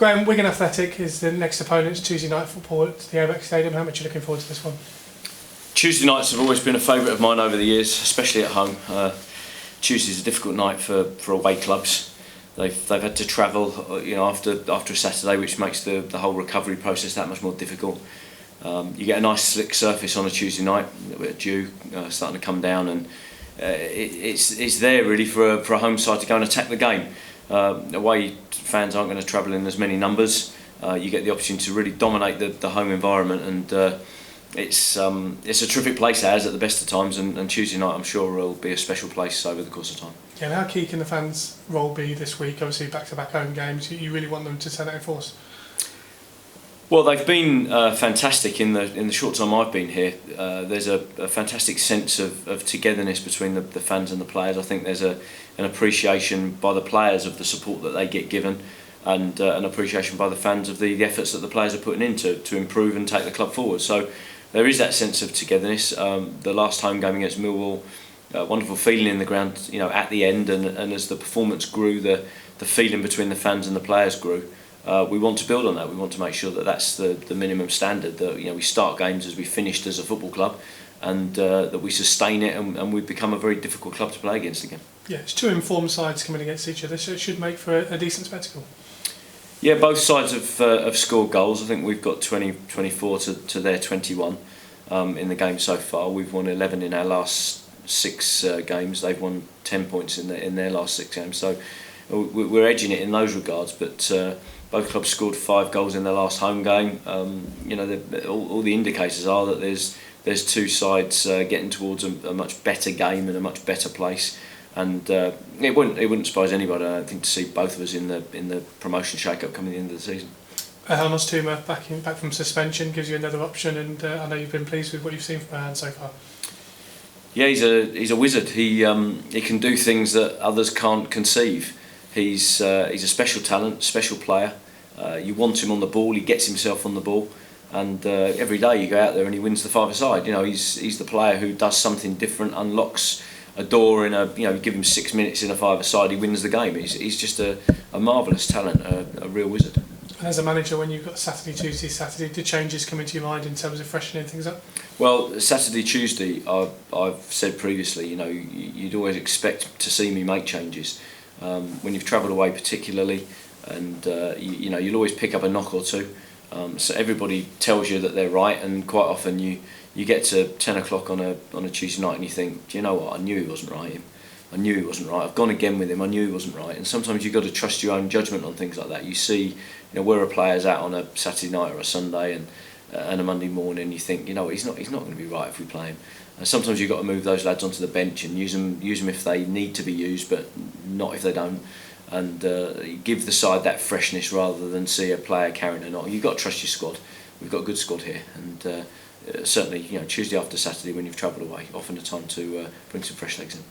Graham, Wigan Athletic is the next opponent. It's Tuesday night football at the ABAX Stadium. How much are you looking forward to this one? Tuesday nights have always been a favourite of mine over the years, especially at home. Tuesday's a difficult night for away clubs. They've had to travel, after a Saturday, which makes the whole recovery process that much more difficult. You get a nice slick surface on a Tuesday night, a bit of dew starting to come down, and it's there really for a home side to go and attack the game. Away fans aren't going to travel in as many numbers. You get the opportunity to really dominate the home environment, and it's a terrific place as at the best of times, and Tuesday night I'm sure will be a special place over the course of time. Yeah, and how key can the fans' role be this week? Obviously back-to-back home games, you really want them to turn out in force? Well, they've been fantastic in the short time I've been here. There's a fantastic sense of togetherness between the fans and the players. I think there's an appreciation by the players of the support that they get given, and an appreciation by the fans of the efforts that the players are putting in to improve and take the club forward. So there is that sense of togetherness. The last home game against Millwall, wonderful feeling in the ground, at the end, and as the performance grew, the feeling between the fans and the players grew. We want to build on that. We want to make sure that that's the minimum standard, that we start games as we finished as a football club, and that we sustain it, and we've become a very difficult club to play against again. Yeah, it's two informed sides coming against each other, so it should make for a decent spectacle. Yeah, both sides have scored goals. I think we've got 24 to their 21 in the game so far. We've won 11 in our last 6 games. They've won 10 points in their last 6 games. So we're edging it in those regards, but both clubs scored 5 goals in their last home game. All the indicators are that there's two sides getting towards a much better game and a much better place, and it wouldn't surprise anybody, I don't think, to see both of us in the promotion shake-up coming at the end of the season. Helmut Tuma back from suspension gives you another option, and I know you've been pleased with what you've seen from Herrn so far. Yeah, he's a wizard. He can do things that others can't conceive. He's a special talent, special player. You want him on the ball, he gets himself on the ball, and every day you go out there and he wins the five-a-side. He's the player who does something different, unlocks a door in you give him 6 minutes in a five-a-side, he wins the game. He's just a marvellous talent, a real wizard. And as a manager, when you've got Saturday, do changes come into your mind in terms of freshening things up? Well, Saturday, Tuesday, I've said previously, you'd always expect to see me make changes. When you've travelled away particularly, and you'll always pick up a knock or two. So everybody tells you that they're right, and quite often you get to 10 o'clock on a Tuesday night and you think, do you know what, I knew he wasn't right. I knew he wasn't right. I've gone again with him. I knew he wasn't right. And sometimes you've got to trust your own judgment on things like that. You see, where a player's out on a Saturday night or a Sunday and a Monday morning, and you think, he's not going to be right if we play him. And sometimes you've got to move those lads onto the bench and use them if they need to be used, but not if they don't. And give the side that freshness rather than see a player carrying a knock. You've got to trust your squad. We've got a good squad here, and certainly Tuesday after Saturday when you've travelled away, often a time to bring some fresh legs in.